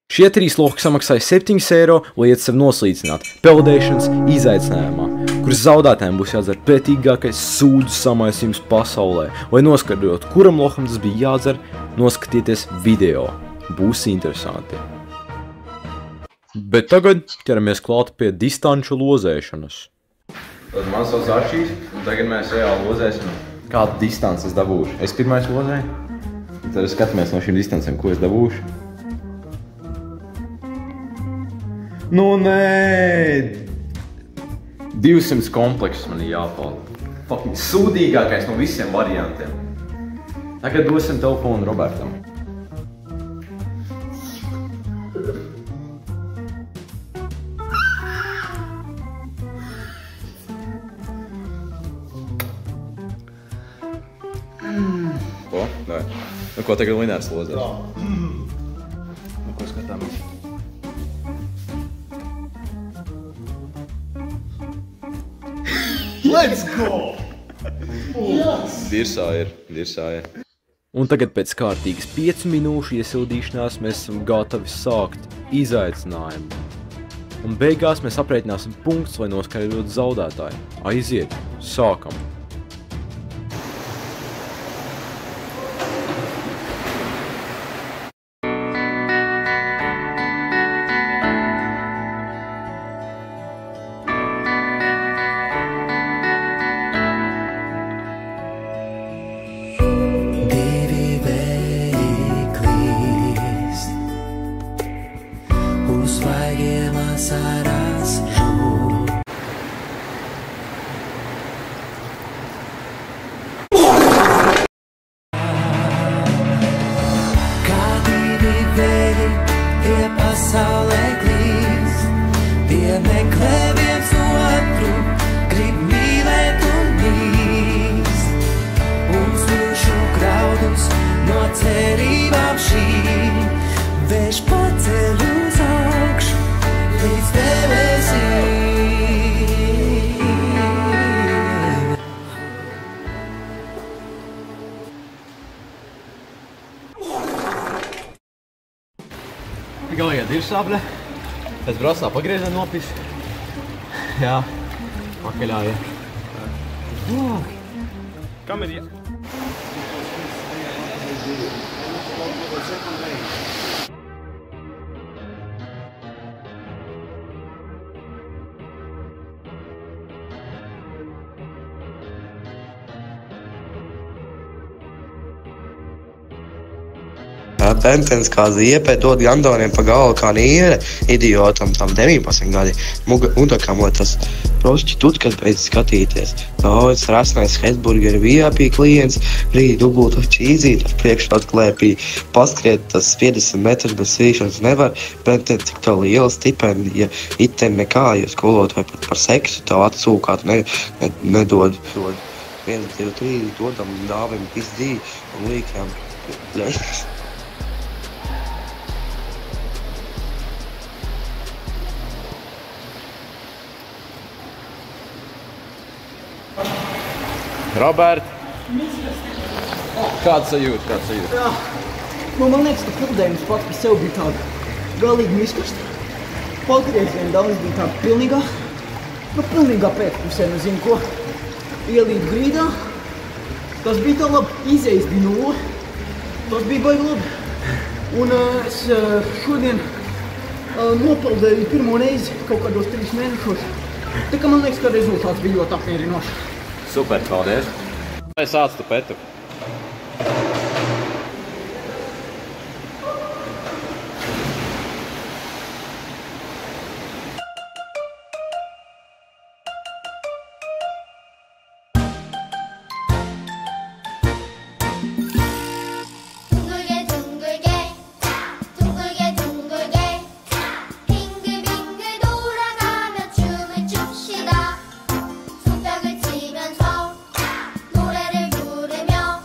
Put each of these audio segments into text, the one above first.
Šie 3 loki samaksāja 7 eiro, lai iet sev noslīcināt peldēšanas izaicinājumā, kuras zaudētājiem būs jādzer pretīgākais sūdu samaisījums pasaulē. Lai noskaidrotu, kuram lokam tas bija jādzer, noskatieties video. Būs interesanti. Bet tagad ķeramies klāt pie distanču lozēšanas. Tad man sauc Arčīs, un tagad mēs reāli lozēsim, kādu distanci es dabūšu. Es pirmais lozēju, tad skatāmies no šīm distancēm, ko es dabūšu. Nu nē! 200 kompleksus man ir jāpalda. Fucking sūdīgākais no visiem variantiem. Tagad dosim telefonu Robertam. Ko? Nē. Nu ko tagad Linērs lozēs? Nu ko skatāmies? Let's go! Yes! Dirsā ir. Un tagad pēc kārtīgas 5 minūšu iesildīšanās mēs esam gatavi sākt izaicinājumu. Un beigās mēs aprēķināsim punktus, lai noskaidrotu zaudētāju. Aiziet, sākam! Galīgā dirsābļa, pēc brasā pagriezē nopis. Jā, pakaļā, jā. Kam ir jā? Pentens kā ziepē dod gandoniem pa galvu kā niere, idiotam tam 19 gadi. Mudakam, lai tas prostituts, kad beidz skatīties. Daudz rasnais Hesburger VIP klients, rīt dubulta čīzīt ar priekšrotu klēpī. Paskriet tas 50 metrus bez svīšanas nevar. Pentens tik tā liela stipendija, iten nekā, jo skolotāji pat par seksu tev atsūkāt nedod. 1, 2, 3, dodam dāvim pizdī un līkām. Robert, kāds sajūta? Jā, nu man liekas, ka pildējums pats par sevi bija tāda galīgi miskasta. Pagrieziena daudz bija tāda pilnīgā pēcpusē, nezinu ko. Ielīt grīdā, tas bija tā labi, izējas bija 0, tas bija baigi labi. Un es šodien nopildēju pirmo reizi kaut kādos 3 mēnešos. Tā kā man liekas, ka rezultāts bija ļoti apmierinošs. Super, paldies! Vai sāc tu Petru? 손뼉을 치면서 노래를 부르며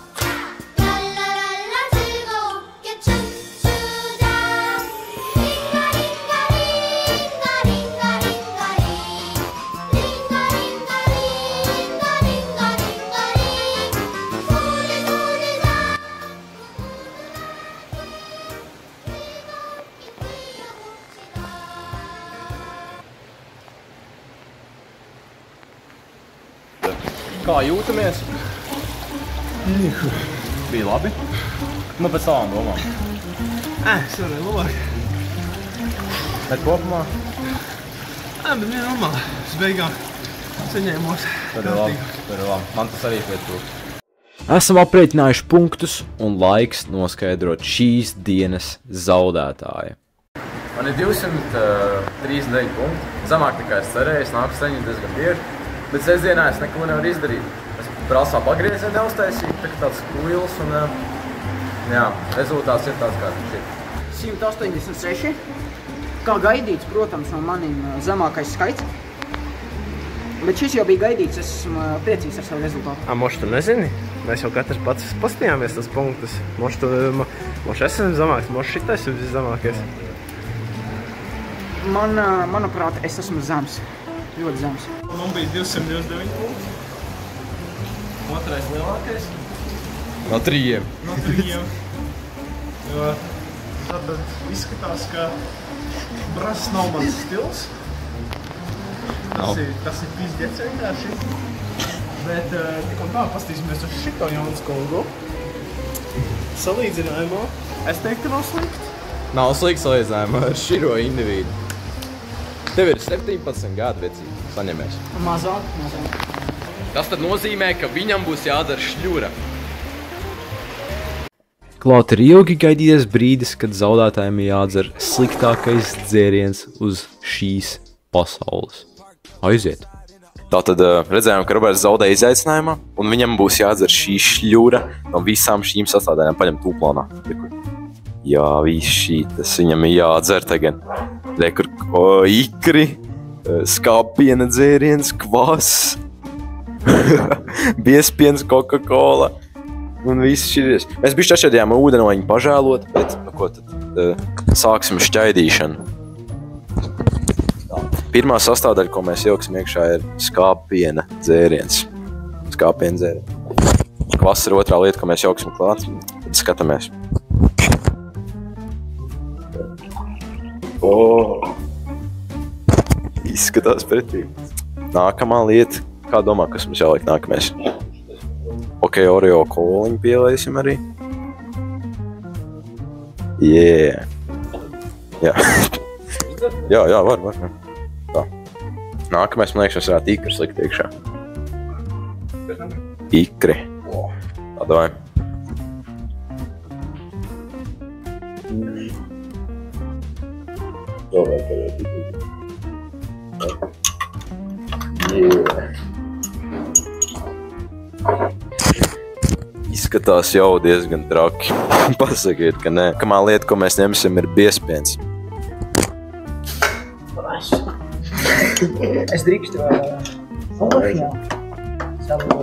Kā jūtamies? Bija labi? Nu, pēc tavām domām. Es varēju labāk. Bet kopumā? Bet bija normāli. Es beigām saņēmos. Tad ir labi. Man tas arī pietrūk. Esam aprēķinājuši punktus un laiks noskaidrot šīs dienas zaudētāju. Man ir 239 punkti. Zemāk nekā es cerēju, es nāku saņemt diezgan bieži. Bet sestdienā es neko nevaru izdarīt. Es brasā pagriezienu neuztaisīju, tā kā tāds kuils un jā, rezultāts ir tāds kāds šit. 186. Kā gaidīts, protams, no manim zemākais skaits. Bet šis jau bija gaidīts, es esmu priecīgs ar savu rezultātu. Moš, tu nezini? Mēs jau katrs pats pastījāmies tas punktus. Moš esam zemāks, moš šitais ir viszemākais. Manuprāt, es esmu zems. Ļoti zems. Man bija 229 punkti. Otrais lielākais. No 3. No 3. Jo tad izskatās, ka brass nav mans stils. Tas ir pizdiets vienkārši. Bet tik un tā pastīsimies uz šito jaunu skolgu. Salīdzinājumā es teiktu, nav slikti. Nav slikti salīdzinājumā ar širo individu. Tev ir 17 gadu vecība. Saņemies. Mazāk. Tas tad nozīmē, ka viņam būs jādara šļura. Klaut, ir ilgi gaidījies brīdis, kad zaudētājiem jādzer sliktākais dzēriens uz šīs pasaules. Aiziet. Tātad redzējām, ka Roberts zaudēja izaicinājumā, un viņam būs jādzer šī šļura no visām šīm sastādēm. Paņem tūplānā. Jā, viss šītas viņam ir jādzer tagad. Rekur ikri, skāpiena dzēriens, kvass, biespiens, Coca-Cola un viss šķiries. Mēs bišķi atšķiedījām ūdenoņu pažēlot, bet ko tad sāksim šķaidīšanu. Pirmā sastāvdaļa, ko mēs ieliksim iekšā, ir skāpiena dzēriens. Skāpiena dzēriens. Kvass ir otrā lieta, ko mēs ieliksim klāt. Tad skatāmies. Izskatās pretī. Nākamā lieta. Kā domā, kas mums jāliek nākamais? Ok, Oreo koliņu pielaisim arī. Yeah. Jā. Jā, var. Tā. Nākamais, man liekas, mēs varētu ikri slikt iekšā. Ikri. Tā, davai. Izskatās jau diezgan traki. Pasakiet, ka nē. Kamā lieta, ko mēs ņemsim, ir biespiens. Es drīkstu Olašņā. Savu...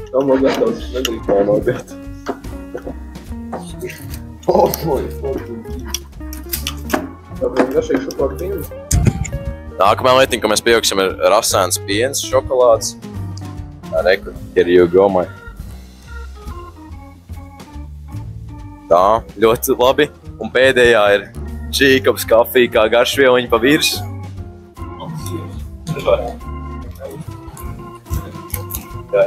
Tam man gatavs nedrīk pārnādiet. Nākamā lietiņa, ko mēs pieaugsim, ir rasēns piens, šokolāds. Reku, here you go, my. Tā, ļoti labi. Un pēdējā ir Jacobs kafija kā garšvieliņa pa virs. Jā,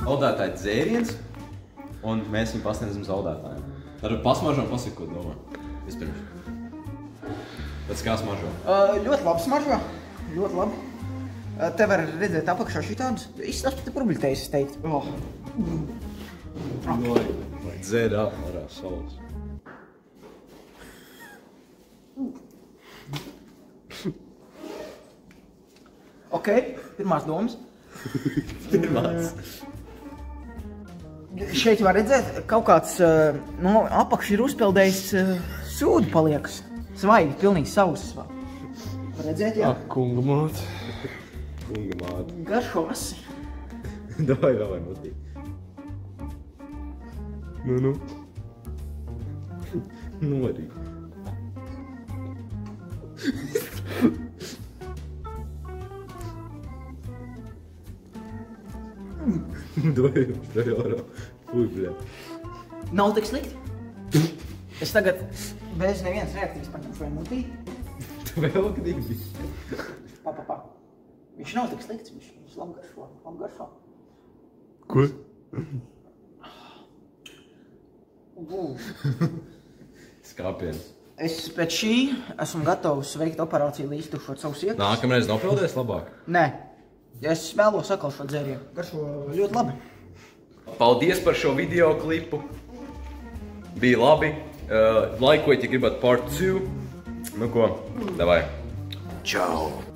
Zaudētāji dzēriens, un mēs viņu pasniedzam zaudētājiem. Tad pasmaržo un pasaka, ko domā. Vispirms. Pēc kā smaržo? Ļoti labi smaržo. Ļoti labi. Te var redzēt apakšā šitādus. Izstās pat probļitējis, es teiktu. Vai dzēra apmērā saules. Ok, pirmās domas. Pirmās. Šeit var redzēt, kaut kāds no apakš ir uzpeldējis sūdu paliekas. Svaigi, pilnīgi sausas vēl. Var redzēt, jā? Kunga māte. Kunga māte. Garšo asi. Davai, mutī. Nu. Norī. Davai ārā. Fui, bļā. Nav tik slikti. Es tagad bez nevienas reakcijas paņemšu vai mutī. Vēl divi. Pa. Viņš nav tik slikts, viņš labi garšo. Ko? Skāpiens. Es pēc šī esmu gatavs veikt operāciju, lai iztukšot savus iekus. Nākamreiz nopildēs labāk? Nē. Es vēlos atkal šo dzērienu. Garšo ļoti labi. Paldies par šo video klipu. Bija labi. Laikojiet, ja gribat part 2. Nu ko, davai. Čau!